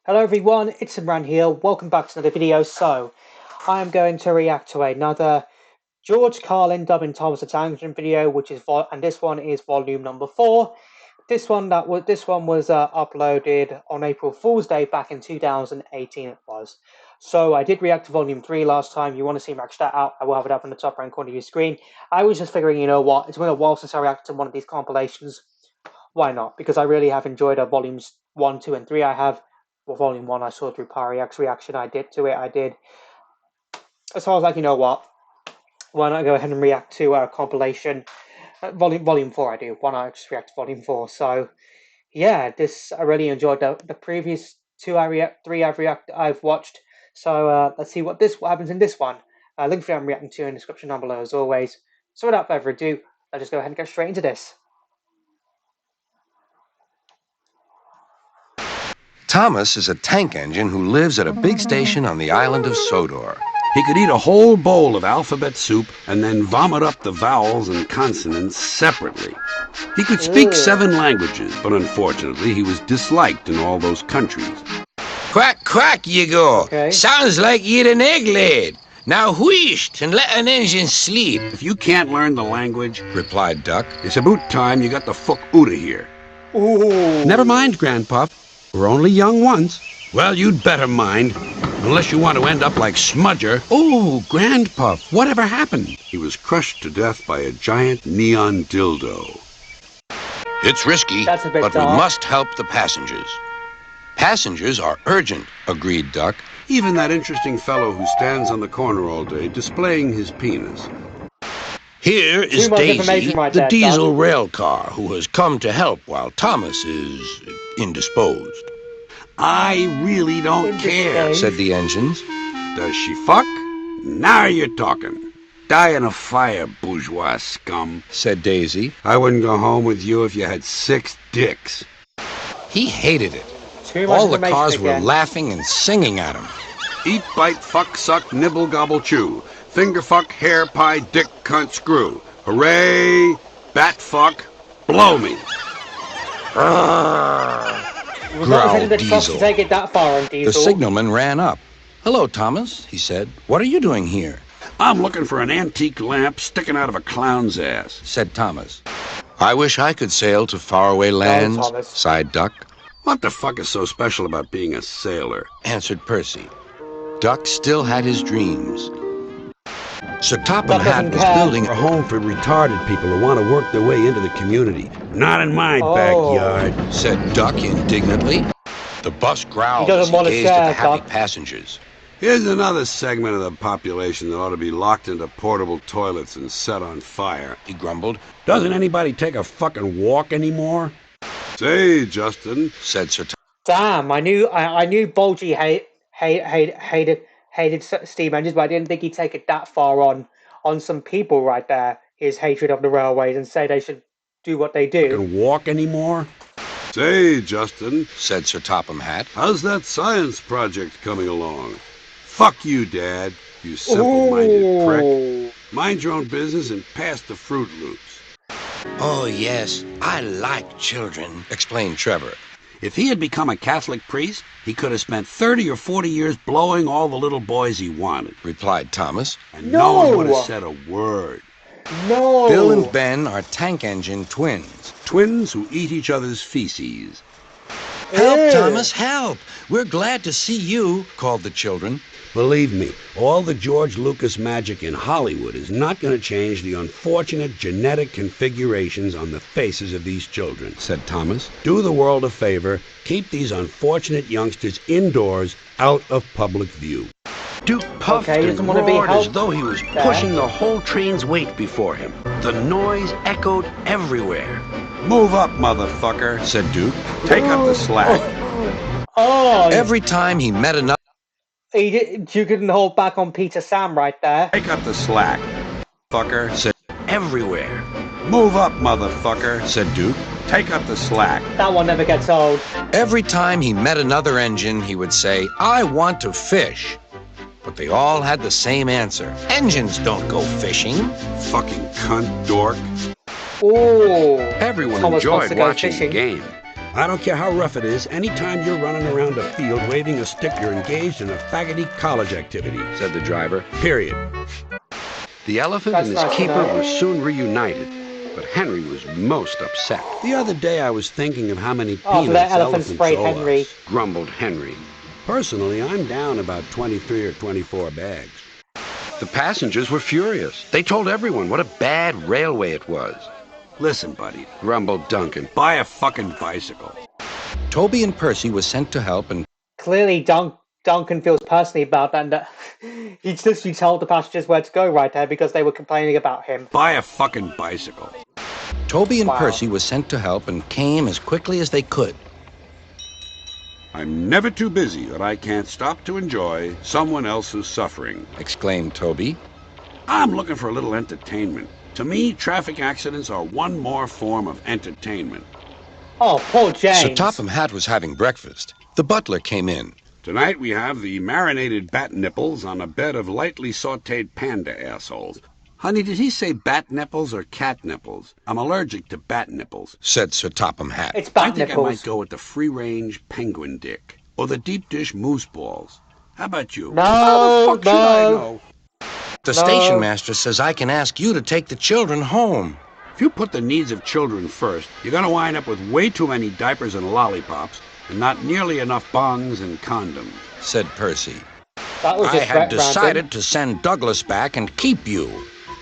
Hello everyone, it's Imran here. Welcome back to another video. So, I am going to react to another George Carlin dubbing Thomas the Tank Engine video, which is and this one is volume number 4. This one was uploaded on April Fool's Day back in 2018. It was. So I did react to volume 3 last time. You want to see me react that out? I will have it up in the top right corner of your screen. I was just figuring, you know what? It's been a while since I reacted to one of these compilations. Why not? Because I really have enjoyed volumes 1, 2, and 3. I have. Well, volume 1 I saw through Pyrex reaction I did to it. I did. So I was like, you know what? Why not go ahead and react to a compilation? Volume 4 I do. Why not just react to volume 4? So yeah, I really enjoyed the previous 3 I've watched. So let's see what happens in this one. Link for I'm reacting to in the description down below as always. So without further ado, let's just go ahead and get straight into this. Thomas is a tank engine who lives at a big station on the island of Sodor. He could eat a whole bowl of alphabet soup and then vomit up the vowels and consonants separately. He could speak 7 languages, but unfortunately he was disliked in all those countries. Quack, quack, you go. Okay. Sounds like you'd an egg laid. Now wheesht and let an engine sleep. If you can't learn the language, Replied Duck. it's about time you got the fuck outta here. Ooh. Never mind, Grandpa. We're only young once. Well, you'd better mind. Unless you want to end up like Smudger. Oh, Grandpa, whatever happened? He was crushed to death by a giant neon dildo. It's risky, That's a bit but we dark. must help the passengers. Passengers are urgent, agreed Duck. Even that interesting fellow who stands on the corner all day displaying his penis. Here is Too much Daisy, information right the there, diesel Doug. rail car, who has come to help while Thomas is indisposed, I really don't care. said the engines. Does she fuck? Now you're talking. Die in a fire, bourgeois scum, said Daisy. I wouldn't go home with you if you had 6 dicks. He hated it. Too much All the information cars were again. laughing and singing at him. Eat, bite, fuck, suck, nibble, gobble, chew. Finger fuck, hair pie, dick, cunt, screw. Hooray! Bat fuck, blow me. It was not Growled intended to trust Diesel. to take it that far on Diesel. The signalman ran up. Hello, Thomas, he said. What are you doing here? I'm looking for an antique lamp sticking out of a clown's ass. Said Thomas. I wish I could sail to faraway lands, Thomas. sighed Duck. What the fuck is so special about being a sailor? Answered Percy. Duck still had his dreams. Sir Topham Duck Hatt doesn't was care. building A home for retarded people who want to work their way into the community. Not in my backyard. said Duck indignantly. The bus growled He doesn't as he want to gazed share, at the happy Duck. passengers. Here's another segment of the population that ought to be locked into portable toilets and set on fire. He grumbled, Doesn't anybody take a fucking walk anymore? Say, Justin, said Sir Topham. Damn, I knew Bulgy hated steam engines, but I didn't think he'd take it that far on some people right there. His hatred of the railways and say they should do what they do. can walk anymore? Say, Justin, Said Sir Topham Hatt. how's that science project coming along? Fuck you, Dad, you simple-minded prick. Ooh. Mind your own business and pass the Fruit Loops. Oh, yes, I like children, explained Trevor. If he had become a Catholic priest, he could have spent 30 or 40 years blowing all the little boys he wanted. Replied Thomas. And no one would No. have said a word. No. Bill and Ben are tank engine twins. Twins who eat each other's feces. Help, Ew. Thomas, help! We're glad to see you, called the children. Believe me, all the George Lucas magic in Hollywood is not going to change the unfortunate genetic configurations on the faces of these children, said Thomas. Do the world a favor, keep these unfortunate youngsters indoors, out of public view. Duke puffed Okay, he and doesn't want to be roared as helped though he was there. pushing the whole train's weight before him. The noise echoed everywhere. Move up, motherfucker, Said Duke. take up the slack. Oh, Every time he met another, you couldn't hold back on Peter Sam right there. Take up the slack, fucker, said, everywhere. Move up, motherfucker, said Duke. take up the slack. That one never gets old. Every time he met another engine, he would say, I want to fish. But they all had the same answer. Engines don't go fishing. Fucking cunt dork. Ooh. Everyone Thomas wants enjoyed to go watching the fishing. game. I don't care how rough it is, anytime you're running around a field waving a stick, you're engaged in a faggoty college activity, said the driver. Period. The elephant That's and his nice to keeper know. were soon reunited, but Henry was most upset. The other day I was thinking of how many Oh, for that peanuts elephant elephants sprayed owe Henry. us, grumbled Henry. Personally, I'm down about 23 or 24 bags. The passengers were furious. They told everyone what a bad railway it was. Listen, buddy, grumbled Duncan, buy a fucking bicycle. Toby and Percy were sent to help, and Clearly, Duncan feels personally about that, and that he told the passengers where to go right there because they were complaining about him. Buy a fucking bicycle. Toby and Wow. Percy were sent to help and came as quickly as they could. I'm never too busy that I can't stop to enjoy someone else's suffering, Exclaimed Toby. I'm looking for a little entertainment. To me, traffic accidents are one more form of entertainment. Oh, poor James. Sir Topham Hatt was having breakfast. The butler came in. Tonight we have the marinated bat nipples on a bed of lightly sautéed panda assholes. Honey, did he say bat nipples or cat nipples? I'm allergic to bat nipples, said Sir Topham Hatt. It's bat I think nipples. I might go with the free-range penguin dick or the deep dish moose balls. How about you? No, How the fuck should I no. know? The station master says I can ask you to take the children home, If you put the needs of children first, you're going to wind up with way too many diapers and lollipops and not nearly enough bongs and condoms, said Percy. That was I just had random. decided to send Douglas back and keep you,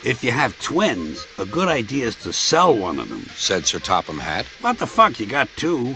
If you have twins, a good idea is to sell one of them. said Sir Topham Hatt. What the fuck, you got two?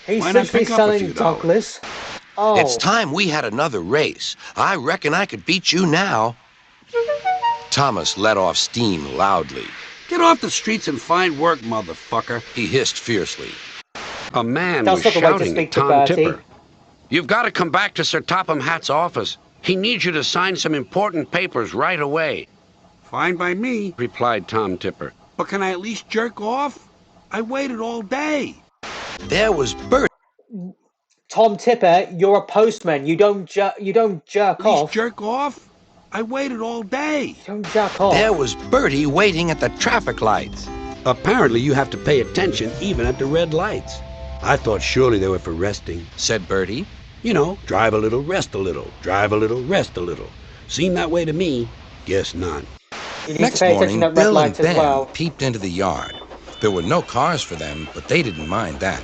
He's Why not simply pick up a selling few dollars? Douglas. Oh, It's time we had another race. I reckon I could beat you now. Thomas let off steam loudly. Get off the streets and find work, motherfucker. He hissed fiercely. A man That's was not the way to shouting speak at to Tom Bertie. Tipper. You've got to come back to Sir Topham Hatt's office. He needs you to sign some important papers right away. Fine by me, replied Tom Tipper. But can I at least jerk off? I waited all day. There was Bert. Tom Tipper, you're a postman. You don't jerk At least off. jerk off? I waited all day. You don't jerk off. There was Bertie waiting at the traffic lights. Apparently you have to pay attention even at the red lights. I thought surely they were for resting. Said Bertie. You know, drive a little, rest a little. Drive a little, rest a little. Seemed that way to me. Guess not. You need Next to pay morning, attention at red Bill and lights as Ben well. peeped into the yard. There were no cars for them, but they didn't mind that.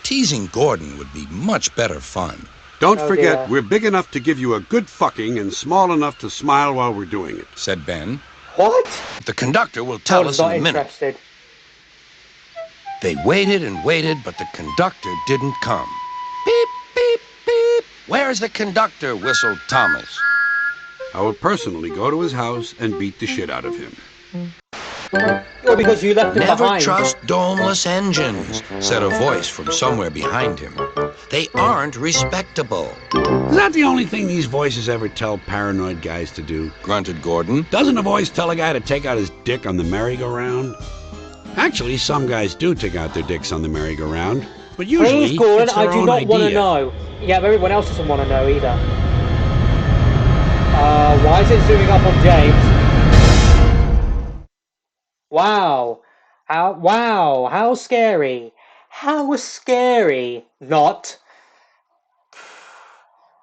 Teasing Gordon would be much better fun. Don't Oh, forget, dear. we're big enough to give you a good fucking and small enough to smile while we're doing it. Said Ben. What? The conductor will tell Gordon's us in not a minute. interested. They waited and waited, but the conductor didn't come. Beep, beep, beep. Where's the conductor? Whistled Thomas. I will personally go to his house and beat the shit out of him. Well, because you left him Never behind. trust domeless engines, said a voice from somewhere behind him. They aren't respectable, Is that the only thing these voices ever tell paranoid guys to do? grunted Gordon. Doesn't a voice tell a guy to take out his dick on the merry-go-round? Actually, some guys do take out their dicks on the merry-go-round, but usually Please, Gordon, it's their I do own not want to idea. know. Yeah, but everyone else doesn't want to know either. Why is it zooming up on James? Wow. How scary. How scary. Not.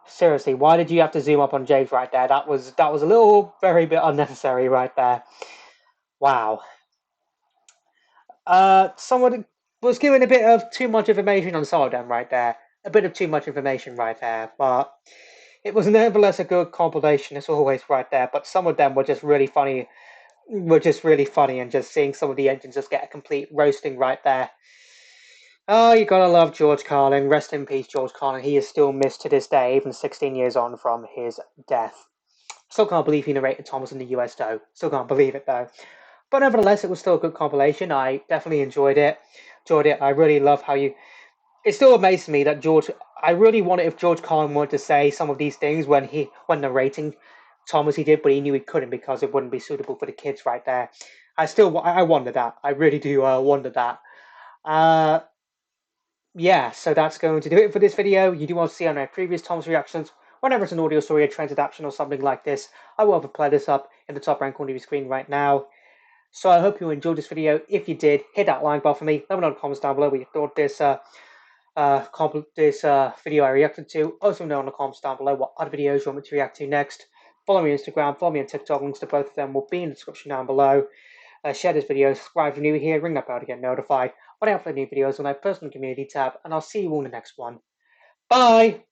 Seriously, why did you have to zoom up on James right there? That was a little very bit unnecessary right there. Wow. Someone was given a bit of too much information on some of them right there. A bit of too much information right there, but it was nevertheless a good compilation as always right there. But some of them were just really funny. And just seeing some of the engines just get a complete roasting right there. Oh, you gotta love George Carlin. Rest in peace, George Carlin. He is still missed to this day, even 16 years on from his death. Still can't believe he narrated Thomas in the US, though. Still can't believe it, though. But nevertheless, it was still a good compilation. I definitely enjoyed it. I really love how you... It still amazes me that George... I really wanted if George Carlin wanted to say some of these things when narrating Thomas he did, but he knew he couldn't because it wouldn't be suitable for the kids right there. I wonder that. I really do wonder that. Yeah, so that's going to do it for this video. You do want to see on my previous Thomas reactions. Whenever it's an audio story, a trans adaptation or something like this, I will have a playlist up in the top right corner of your screen right now. So I hope you enjoyed this video. If you did, hit that like button for me. Let me know in the comments down below what you thought this video I reacted to. Also know in the comments down below what other videos you want me to react to next. Follow me on Instagram, follow me on TikTok. Links to both of them will be in the description down below. Share this video, subscribe if you're new here, ring that bell to get notified when I upload new videos on my personal community tab, and I'll see you all in the next one. Bye!